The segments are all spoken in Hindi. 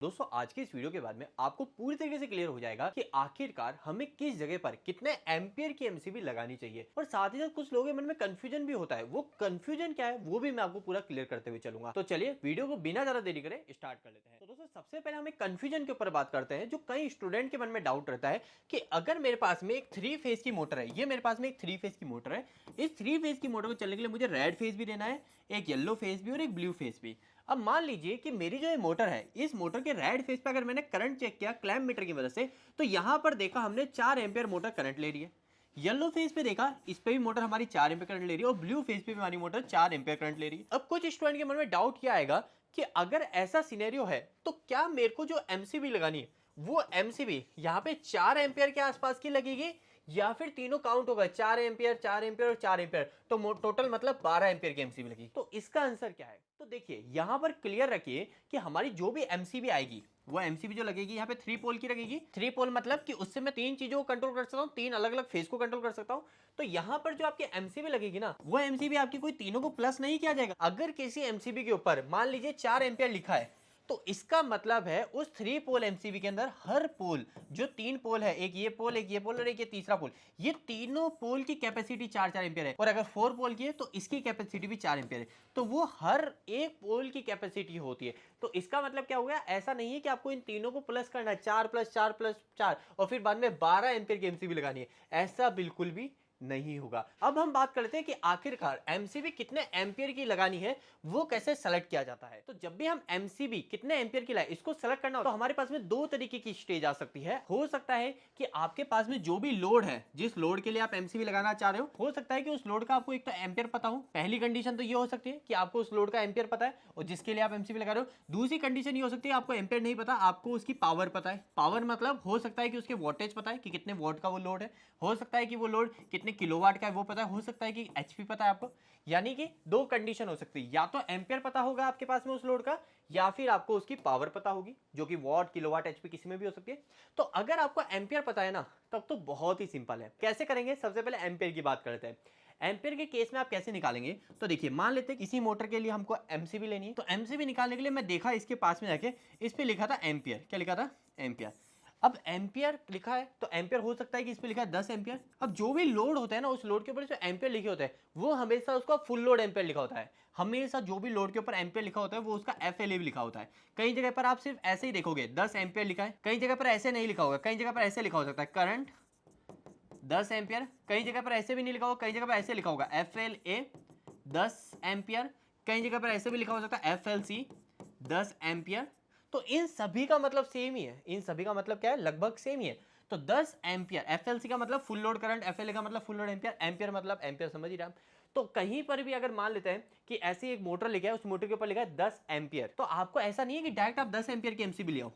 दोस्तों आज की इस वीडियो के बाद में आपको पूरी तरीके से क्लियर हो जाएगा कि आखिरकार हमें किस जगह पर कितने एम्पियर की एमसीबी लगानी चाहिए और साथ ही साथ कुछ लोगों के मन में कंफ्यूजन भी होता है। वो कंफ्यूजन क्या है वो भी मैं आपको पूरा क्लियर करते हुए चलूंगा। तो चलिए वीडियो को बिना ज्यादा देरी करे स्टार्ट कर लेते हैं। तो दोस्तों सबसे पहले हम एक कंफ्यूजन के ऊपर बात करते हैं जो कई स्टूडेंट के मन में डाउट रहता है कि अगर मेरे पास में एक 3 फेज की मोटर है, ये मेरे पास में एक 3 फेज की मोटर है, इस 3 फेज की मोटर को चलने के लिए मुझे रेड फेज भी देना है, एक येलो फेज भी और एक ब्लू फेज भी। अब मान लीजिए कि मेरी जो ये मोटर है, इस मोटर के रेड फेज पे अगर मैंने करंट चेक किया क्लैम्प मीटर की मदद से, तो यहां पर देखा हमने 4 एम्पियर मोटर करंट ले रही है। येलो फेज पे देखा, इस पे भी मोटर हमारी 4 एम्पियर करंट ले रही है और ब्लू फेज पे भी हमारी मोटर 4 एम्पियर करंट ले रही है। अब कुछ स्टूडेंट के मन में डाउट क्या आएगा कि अगर ऐसा सिनेरियो है तो क्या मेरे को जो एमसीबी लगानी है वो एमसीबी यहाँ पे 4 एम्पियर के आसपास की लगेगी या फिर तीनों काउंट होगा 4 एम्पियर 4 एम्पियर और 4 एम्पियर, तो टोटल मतलब 12 एम्पियर की एमसीबी लगेगी। तो इसका आंसर क्या है? तो देखिए यहां पर क्लियर रखिए कि हमारी जो भी एमसीबी आएगी वो एमसीबी जो लगेगी यहाँ पे 3 पोल की लगेगी। 3 पोल मतलब कि उससे मैं 3 चीजों को कंट्रोल कर सकता हूँ, 3 अलग अलग फेज को कंट्रोल कर सकता हूँ। तो यहाँ पर जो आपकी एमसीबी लगेगी ना, वो एमसीबी आपकी कोई तीनों को प्लस नहीं किया जाएगा। अगर किसी एमसीबी के ऊपर मान लीजिए 4 एम्पियर लिखा है तो इसका मतलब है उस 3 पोल एमसीबी के अंदर हर पोल जो 3 पोल है, एक ये पोल एक ये पोल और एक ये तीसरा पोल, ये तीनों पोल की कैपेसिटी 4-4 एम्पियर है। और अगर 4 पोल की है तो इसकी कैपेसिटी भी 4 एम्पियर है। तो वो हर एक पोल की कैपेसिटी होती है। तो इसका मतलब क्या हो गया? ऐसा नहीं है कि आपको इन तीनों को प्लस करना है 4+4+4 और फिर बाद में 12 एम्पियर की एमसीबी लगानी है, ऐसा बिल्कुल भी नहीं होगा। अब हम बात करते हैं कि आखिरकार एमसीबी कितने एम्पियर की लगानी है, वो कैसे सेलेक्ट किया जाता है। तो जब भी हम एमसीबी कितने एम्पियर की लाए इसको सेलेक्ट करना हो तो हमारे पास में दो तरीके की स्टेज आ सकती है। हो सकता है कि आपके पास में जो भी लोड है, जिस लोड के लिए आप एमसीबी लगाना चाह रहे हो सकता है कि उस लोड का आपको एक तो एम्पियर पता हो। पहली कंडीशन तो ये हो सकती है कि आपको उस लोड का एम्पियर पता है और जिसके लिए आप एमसीबी लगा रहे हो। दूसरी कंडीशन ये हो सकती है आपको एम्पियर नहीं पता, आपको उसकी पावर पता है। पावर मतलब हो सकता है कि उसके वोल्टेज पता है कि कितने वोल्ट का वो लोड है, हो सकता है कि वो लोड कितने किलोवाट का है वो पता है, हो सकता है कि एचपी पता है आपको। यानी कि दो कंडीशन हो सकती है, या तो एम्पियर पता होगा आपके पास में उस लोड का, या फिर आपको उसकी पावर पता होगी जो कि वॉट किलोवाट एचपी किसी में भी हो सकती है। तो अगर आपको एम्पियर पता है ना, तब तो बहुत ही सिंपल है। कैसे करेंगे? सबसे पहले एम्पियर की बात करते हैं। एम्पियर के केस में आप कैसे निकालेंगे? तो देखिए मान लेते हैं किसी मोटर के लिए हमको एमसीबी लेनी है, तो एमसीबी निकालने के लिए मैं देखा इसके पास में जाके इस पे लिखा था एम्पियर। क्या लिखा था? एम्पियर। अब एम्पियर लिखा है तो एम्पियर हो सकता है कि इस पे लिखा है 10 एम्पियर। अब जो भी लोड होता है ना, उस लोड के ऊपर जो एम्पियर लिखे होते हैं वो हमेशा उसका फुल लोड एम्पियर लिखा होता है। हमेशा जो भी लोड के ऊपर एम्पियर लिखा होता है वो उसका एफएलए भी लिखा होता है। कई जगह पर आप सिर्फ ऐसे ही देखोगे 10 एम्पियर लिखा है, कई जगह पर ऐसे नहीं लिखा होगा, कई जगह पर ऐसे लिखा हो सकता है करंट 10 एम्पियर, कई जगह पर ऐसे भी नहीं लिखा होगा, कई जगह पर ऐसे लिखा होगा एफएलए 10 एम्पियर, कई जगह पर ऐसे भी लिखा हो सकता है एफएलसी 10 एम्पियर। तो इन सभी का मतलब सेम ही है, इन सभी का मतलब क्या है? लगभग सेम ही है। तो 10 एम्पियर एफएलसी का मतलब फुल लोड करंट, एफएलए का मतलब फुल लोड एम्पियर, एम्पियर मतलब एम्पियर, समझ ही रहा। तो कहीं पर भी अगर मान लेते हैं कि ऐसी एक मोटर लिखा है, उस मोटर के ऊपर लिखा है 10 एम्पियर, तो आपको ऐसा नहीं है कि डायरेक्ट आप 10 एम्पियर की एमसीबी ले आओ,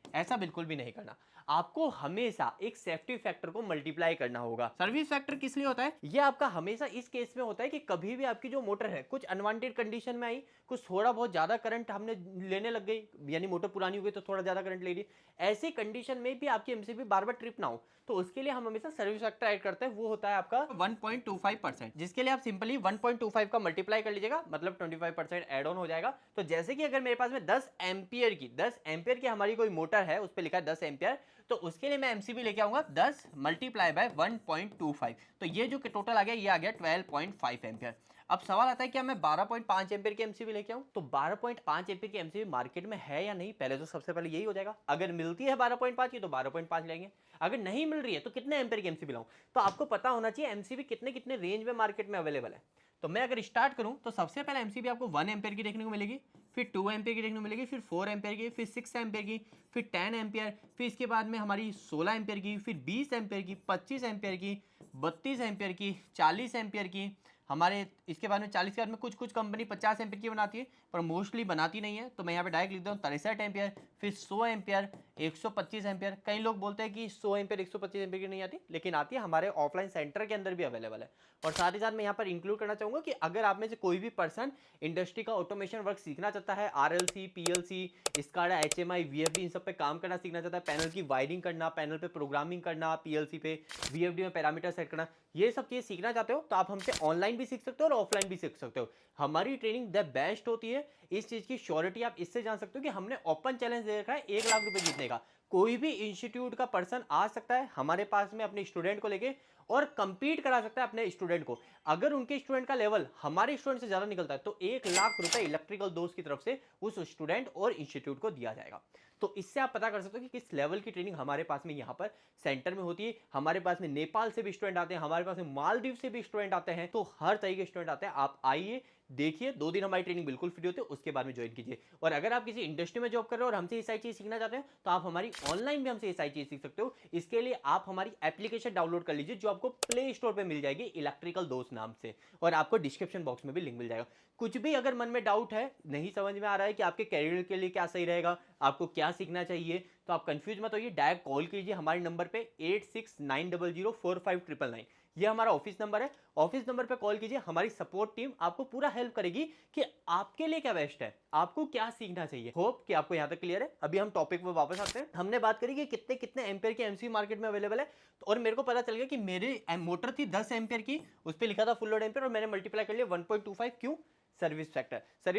ऐसा बिल्कुल भी नहीं करना। आपको हमेशा एक सेफ्टी फैक्टर को मल्टीप्लाई करना होगा। सर्विस फैक्टर किस लिए होता है? ये आपका हमेशा इस केस में होता है कि कभी भी आपकी जो मोटर है कुछ अनवांटेड कंडीशन में आई, कुछ थोड़ा बहुत ज्यादा करंट हमने लेने लग गई, यानी मोटर पुरानी हो गई तो थोड़ा ज्यादा करंट ले रही, ऐसी कंडीशन में भी आपकी एमसीबी बार बार ट्रिप ना हो, तो उसके लिए हम हमेशा सर्विस फैक्टर ऐड करते हैं। वो होता है आपका 1.25%, जिसके लिए आप सिंपली 1.25 का मल्टीप्लाई कर लीजिएगा, मतलब 25% एड ऑन हो जाएगा। तो जैसे कि अगर मेरे पास में 10 एम्पियर की हमारी कोई मोटर है, उस पर लिखा है 10 एम्पियर, तो उसके लिए मैं एमसीबी लेके आऊंगा 10 मल्टीप्लाई बाय 1.25, तो ये जो टोटल आ गया ये आ गया 12.5 एम्पियर। अब सवाल आता है क्या मैं 12.5 एम्पियर की एमसीबी लेके आऊं? तो 12.5 एम्पियर की एमसीबी मार्केट में है या नहीं, पहले तो सबसे पहले यही हो जाएगा। अगर मिलती है 12.5 की तो 12.5 लेंगे, अगर नहीं मिल रही है तो कितने एम्पियर की एमसीबी लाऊं? तो आपको पता होना चाहिए एमसीबी कितने कितने रेंज में मार्केट में अवेलेबल है। तो मैं अगर स्टार्ट करूं तो सबसे पहले एमसीबी आपको 1 एम्पियर की देखने को मिलेगी, फिर 2 एम्पियर की देखने को मिलेगी, फिर 4 एम्पियर की, फिर 6 एम्पियर की, फिर 10 एम्पियर, फिर इसके बाद में हमारी 16 एम्पियर की, फिर 20 एम्पियर की, 25 एम्पियर की, 32 एम्पियर की, 40 एम्पियर की। हमारे इसके बाद में 40 के बाद में कुछ कुछ कंपनी 50 एम्पियर की बनाती है पर मोस्टली बनाती नहीं है, तो मैं यहाँ पे डायरेक्ट लिख देता हूँ 63 एम्पियर, फिर 100 एम्पियर, 125 एम्पियर। कई लोग बोलते हैं कि 100 एम्पियर 125 एम्पियर की नहीं आती, लेकिन आती है, हमारे ऑफलाइन सेंटर के अंदर भी अवेलेबल है। और साथ ही साथ मैं यहाँ पर इंक्लूड करना चाहूंगा कि अगर आप में से कोई भी पर्सन इंडस्ट्री का ऑटोमेशन वर्क सीखना चाहता है, RLC, PLC, SCADA, HMI, VFD, इन सब पे काम करना सीखना चाहता है, पैनल की वायरिंग करना, पैनल पे प्रोग्रामिंग करना, पीएलसी पे वीएफडी में पैरामीटर सेट करना, ये सब चीज़ सीखना चाहते हो तो आप हमसे ऑनलाइन भी सीख सकते हो और ऑफलाइन भी सीख सकते हो। हमारी ट्रेनिंग द बेस्ट होती है, इस चीज की श्योरिटी आप इससे जान सकते हो कि हमने ओपन चैलेंज दे रखा है 1 लाख रुपए जीतने का। कोई भी इंस्टीट्यूट का पर्सन आ सकता है हमारे पास में अपने स्टूडेंट को लेके और कंपीट करा सकता है अपने स्टूडेंट को। अगर उनके स्टूडेंट का लेवल हमारे स्टूडेंट से ज्यादा निकलता है तो 1 लाख रुपए इलेक्ट्रिकल दोस्त की तरफ से उस स्टूडेंट और इंस्टीट्यूट को दिया जाएगा। तो इससे आप पता कर सकते हो कि किस लेवल की ट्रेनिंग हमारे पास में यहाँ पर सेंटर में होती है। हमारे पास में नेपाल से भी स्टूडेंट आते हैं, हमारे पास में मालदीव से भी स्टूडेंट आते हैं, तो हर तरीके के स्टूडेंट आते हैं। आप आइए, देखिए, 2 दिन हमारी ट्रेनिंग बिल्कुल फ्री होती है, उसके बाद में ज्वाइन कीजिए। और अगर आप किसी इंडस्ट्री में जॉब कर रहे हो और हमसे ये सारी चीज सीखना चाहते हैं तो आप हमारी ऑनलाइन भी हमसे ये सारी चीज सीख सकते हो। इसके लिए आप हमारी एप्लीकेशन डाउनलोड कर लीजिए जो आपको प्ले स्टोर पे मिल जाएगी इलेक्ट्रिकल दोस्त नाम से, और आपको डिस्क्रिप्शन बॉक्स में भी लिंक मिल जाएगा। कुछ भी अगर मन में डाउट है, नहीं समझ में आ रहा है कि आपके कैरियर के लिए क्या सही रहेगा, आपको क्या सीखना चाहिए, तो आप कंफ्यूज मत होइए, डायरेक्ट कॉल कीजिए हमारे नंबर पे 8690045999। ये हमारा ऑफिस नंबर है। ऑफिस नंबर पे कॉल कीजिए, हमारी सपोर्ट टीम आपको पूरा हेल्प करेगी कि आपके लिए क्या बेस्ट है, आपको क्या सीखना चाहिए। होप कि आपको यहाँ तक क्लियर है। अभी हम टॉपिक पे वापस आते हैं। हमने बात करी कि कितने कितने एम्पियर की एमसीबी मार्केट में अवेलेबल है, और मेरे को पता चल गया कि मेरी मोटर थी 10 एम्पियर की, उस पर लिखा था फुल लोड एम्पियर, और मैंने मल्टीप्लाई कर लिया 1.25। क्यों? सर्विस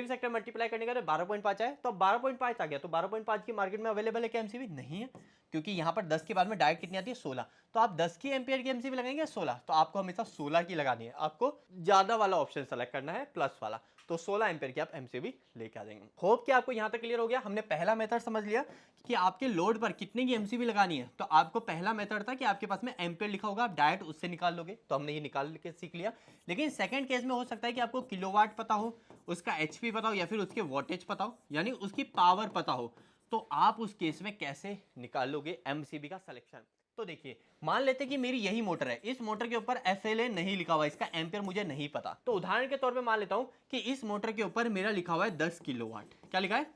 सेक्टर मल्टीप्लाई करने का 12.5 आया, तो अब 12.5 आ गया। तो 12.5 की मार्केट में अवेलेबल है क्या एमसीबी? नहीं है, क्योंकि यहाँ पर 10 के बाद में डायरेक्ट कितनी आती है? 16। तो आप 10 की एम्पियर की एमसीबी लगाएंगे 16, तो आपको हमेशा 16 की लगानी है। आपको ज्यादा वाला ऑप्शन सेलेक्ट करना है, प्लस वाला। तो 16 एम्पियर की आप एमसीबी लेके आ जाएंगे। होप कि आपको यहाँ तक क्लियर हो गया। हमने पहला मेथड समझ लिया कि आपके लोड पर कितने की एमसीबी लगानी है। तो आपको पहला मेथड था कि आपके पास में एम्पियर लिखा होगा, आप डायरेक्ट उससे निकाल लोगे, तो हमने ये निकाल के सीख लिया। लेकिन सेकंड केस में हो सकता है कि आपको किलोवाट पता हो, उसका एचपी पता हो, या फिर उसके वोल्टेज पता हो, यानी उसकी पावर पता हो, तो आप उस केस में कैसे निकालोगे एमसीबी का सिलेक्शन। तो देखिए, मान लेते कि मेरी यही मोटर है, इस मोटर के ऊपर एफएलए नहीं लिखा हुआ, इसका एम्पियर मुझे नहीं पता। तो उदाहरण के तौर पे मान लेता हूं कि इस मोटर के ऊपर मेरा लिखा हुआ है 10 किलोवाट। क्या लिखा है?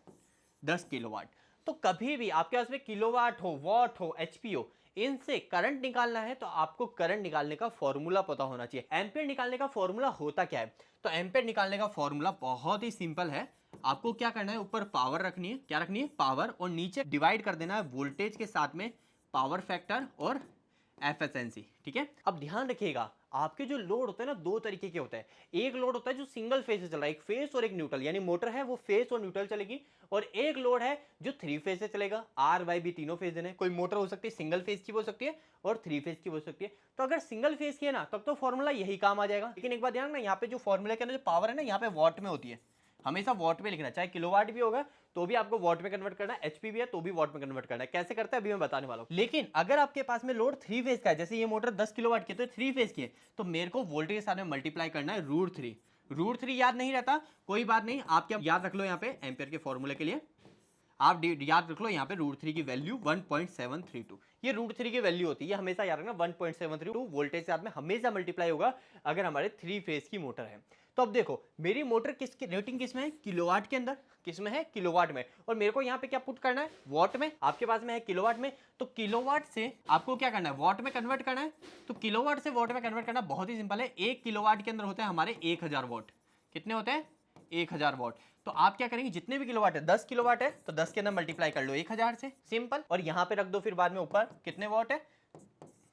10 किलोवाट। तो कभी भी आपके पास में किलोवाट हो, वॉट हो, एचपी हो, इनसे करंट निकालना है तो आपको करंट निकालने का फॉर्मूला पता होना चाहिए। एम्पियर निकालने का फॉर्मूला होता क्या है? तो एम्पियर निकालने का फॉर्मूला बहुत ही सिंपल है। आपको क्या करना है, ऊपर पावर रखनी है। क्या रखनी है? पावर, और नीचे डिवाइड कर देना है वोल्टेज के साथ में पावर फैक्टर और एफिशिएंसी। ठीक है, अब ध्यान रखिएगा, आपके जो लोड होते हैं ना, 2 तरीके के होते हैं। एक लोड होता है जो सिंगल फेज से चल रहा है, एक फेज और एक न्यूट्रल, यानी मोटर है वो फेज और न्यूट्रल चलेगी। और एक लोड है जो 3 फेज से चलेगा, आर वाई बी तीनों फेज देने। कोई मोटर हो सकती है सिंगल फेज की हो सकती है और 3 फेज की हो सकती है। तो अगर सिंगल फेज की है ना, तब तो फॉर्मूला यही काम आ जाएगा। लेकिन एक बात ध्यान ना, यहाँ पे जो फॉर्मूला के अंदर जो पावर है ना, यहाँ पे वॉट में होती है। हमेशा वॉट में लिखना, चाहे किलोवाट भी होगा तो भी आपको वॉट में कन्वर्ट करना है, एचपी भी है तो भी वॉट में कन्वर्ट करना है। कैसे करता है अभी मैं बताने वाला हूं। लेकिन अगर आपके पास में लोड 3 फेज का है, जैसे ये मोटर 10 किलोवाट की, तो 3 फेज की है, तो मेरे को वोल्टेज के साथ में मल्टीप्लाई करना है √3। √3 याद नहीं रहता, कोई बात नहीं, आप क्या याद रख लो, यहाँ पे एम्पियर के फॉर्मूले के लिए आप याद रख लो, यहाँ पे √3 की वैल्यू 1.732, ये √3 की वैल्यू होती है, ये हमेशा याद रखना। 1.732 वोल्टेज के साथ में हमेशा मल्टीप्लाई होगा अगर हमारे 3 फेज की मोटर है। तो अब देखो, मेरी मोटर किसकी रेटिंग किस में है? किलोवाट के अंदर। किस में है? किलोवाट में। और मेरे को यहाँ पे क्या पुट करना है? वॉट में। आपके पास में है किलोवाट में, तो किलोवाट से आपको क्या करना है? वॉट में कन्वर्ट करना है। तो किलोवाट से वॉट में कन्वर्ट करना बहुत ही सिंपल है। 1 किलोवाट के अंदर होते हैं हमारे 1000 वॉट। कितने होते हैं? 1000 वॉट। तो आप क्या करेंगे, जितने भी किलोवाट है, 10 किलोवाट है तो 10 के अंदर मल्टीप्लाई कर लो 1000 से, सिंपल। और यहां पे रख दो फिर बाद में ऊपर कितने वॉट है?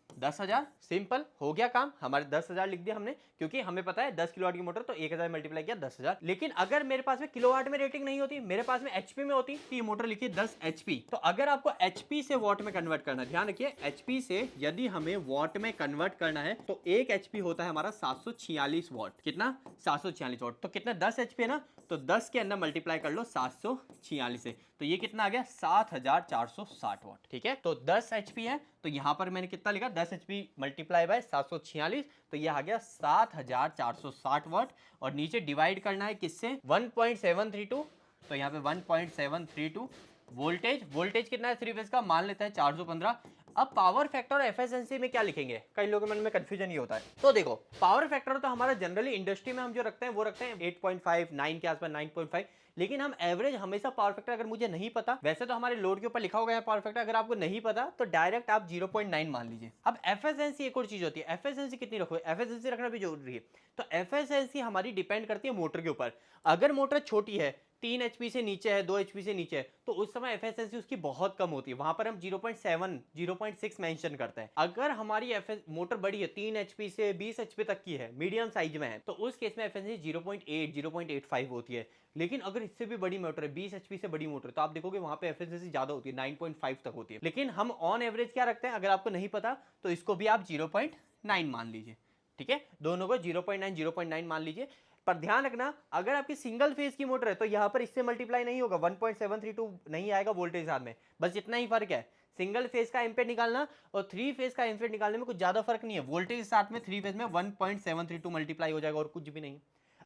10,000। सिंपल हो गया काम, हमारे 10,000 लिख दिया हमने, क्योंकि हमें पता है 10 किलोवाट की मोटर, तो 1000 मल्टीप्लाई किया 10,000। लेकिन अगर मेरे पास में किलोवाट में रेटिंग नहीं होती, मेरे पास में एचपी में होती, तो ये मोटर लिखिए 10 एचपी। तो अगर आपको एचपी से वॉट में कन्वर्ट करना है, ध्यान रखिए, एचपी से यदि हमें वॉट में कन्वर्ट करना है तो 1 एचपी होता है हमारा 746 वॉट। कितना? 746 वॉट। तो कितना? 10 एचपी है ना, तो 10 के अंदर मल्टीप्लाई कर लो 746 से, तो ये कितना आ गया? 7460 वॉट। ठीक है, तो 10 एचपी है, तो यहां पर मैंने कितना लिखा? 10 एचपी मल्टीप्लाई बाय 746, तो ये आ गया 7460 वॉट। और नीचे डिवाइड करना है किससे? 1.732, तो यहाँ पे 1.732 वोल्टेज कितना है 3 फेज का? मान लेते हैं 415। अब पावर फैक्टर और एफिशिएंसी में क्या लिखेंगे? कई लोगों के मन में कंफ्यूजन ये होता है। तो देखो, पावर फैक्टर तो हमारा जनरली इंडस्ट्री में हम जो रखते हैं वो रखते हैं 8.5, 9 के आसपास, 9.5। लेकिन हम एवरेज हमेशा पावर फैक्टर, अगर मुझे नहीं पता, वैसे तो हमारे लोड के ऊपर लिखा होगा पावर फैक्टर, अगर आपको नहीं पता तो डायरेक्ट आप 0.9 मान लीजिए। अब एफिशिएंसी एक और चीज होती है, एफिशिएंसी कितनी रखो, एफिशिएंसी रखना भी जरूरी है। तो एफिशिएंसी हमारी डिपेंड करती है मोटर के ऊपर। अगर मोटर छोटी है 3 HP से नीचे है, 2 HP से नीचे है, तो उस समय एफिशिएंसी उसकी बहुत कम होती है। वहां पर हम 0.7 0.6 मेंशन करते हैं। अगर हमारी मोटर बड़ी है, 3 HP से 20 HP तक की है, मीडियम साइज में है, तो उस केस में एफिशिएंसी 0.8 0.85 होती है। लेकिन अगर इससे भी बड़ी मोटर है, 20 HP से बड़ी मोटर, तो आप देखोगे वहां पे एफिशिएंसी ज्यादा होती है, 9.5 तक होती है। लेकिन हम ऑन एवरेज क्या रखते हैं, अगर आपको नहीं पता तो इसको भी आप 0.9 मान लीजिए। ठीक है, दोनों को 0.9 0.9 मान लीजिए। पर ध्यान रखना, अगर आपकी सिंगल फेज की मोटर है तो यहां पर इससे मल्टीप्लाई नहीं होगा, 1.732 नहीं आएगा वोल्टेज साथ में, बस इतना ही फर्क है। सिंगल फेज का एम्पेयर निकालना और 3 फेज का एम्पेयर निकालने में कुछ ज्यादा फर्क नहीं है। वोल्टेज साथ में 3 फेज में 1.732 मल्टीप्लाई हो जाएगा और कुछ भी नहीं।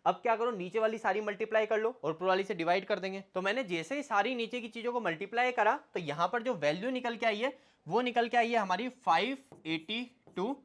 अब क्या करो, नीचे वाली सारी मल्टीप्लाई कर लो और ऊपर वाली से डिवाइड कर देंगे। तो मैंने जैसे ही सारी नीचे की चीजों को मल्टीप्लाई करा तो यहां पर जो वैल्यू निकल के आई है वो निकल के आई है हमारी 582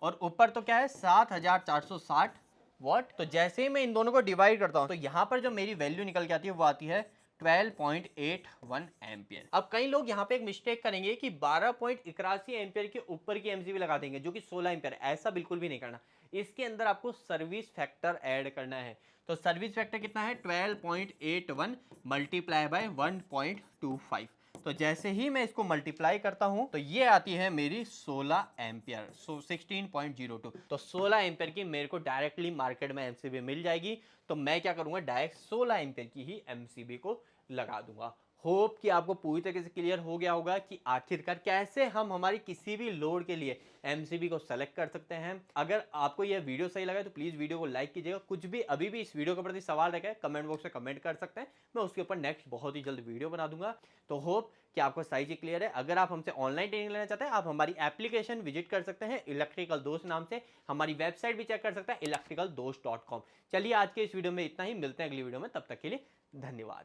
और ऊपर तो क्या है 7460 वॉट। तो जैसे ही मैं इन दोनों को डिवाइड करता हूं तो यहां पर जो मेरी वैल्यू निकल के आती है वो आती है 12.81 एम्पियर। अब कई लोग यहाँ पे एक मिस्टेक करेंगे कि 12.81 एम्पियर के ऊपर की एमसीबी लगा देंगे जो कि 16 एम्पियर। ऐसा बिल्कुल भी नहीं करना, इसके अंदर आपको सर्विस फैक्टर ऐड करना है। तो सर्विस फैक्टर कितना है, 12.81 मल्टीप्लाई बाय 1.25। तो जैसे ही मैं इसको मल्टीप्लाई करता हूं तो ये आती है मेरी 16 एम्पियर, 16.02। तो 16 एम्पियर की मेरे को डायरेक्टली मार्केट में एमसीबी मिल जाएगी। तो मैं क्या करूंगा, डायरेक्ट 16 एम्पियर की ही एमसीबी को लगा दूंगा। होप कि आपको पूरी तरीके से क्लियर हो गया होगा कि आखिरकार कैसे हम हमारी किसी भी लोड के लिए एमसीबी को सेलेक्ट कर सकते हैं। अगर आपको यह वीडियो सही लगा तो प्लीज वीडियो को लाइक कीजिएगा। कुछ भी अभी भी इस वीडियो के प्रति सवाल रखे कमेंट बॉक्स में कमेंट कर सकते हैं, मैं उसके ऊपर नेक्स्ट बहुत ही जल्द वीडियो बना दूंगा। तो होप कि आपको सारी चीज क्लियर है। अगर आप हमसे ऑनलाइन ट्रेनिंग लेना चाहते हैं आप हमारी एप्लीकेशन विजिट कर सकते हैं इलेक्ट्रिकल दोस्त नाम से। हमारी वेबसाइट भी चेक कर सकते हैं electricaldost.com। चलिए आज के इस वीडियो में इतना ही, मिलते हैं अगली वीडियो में, तब तक के लिए धन्यवाद।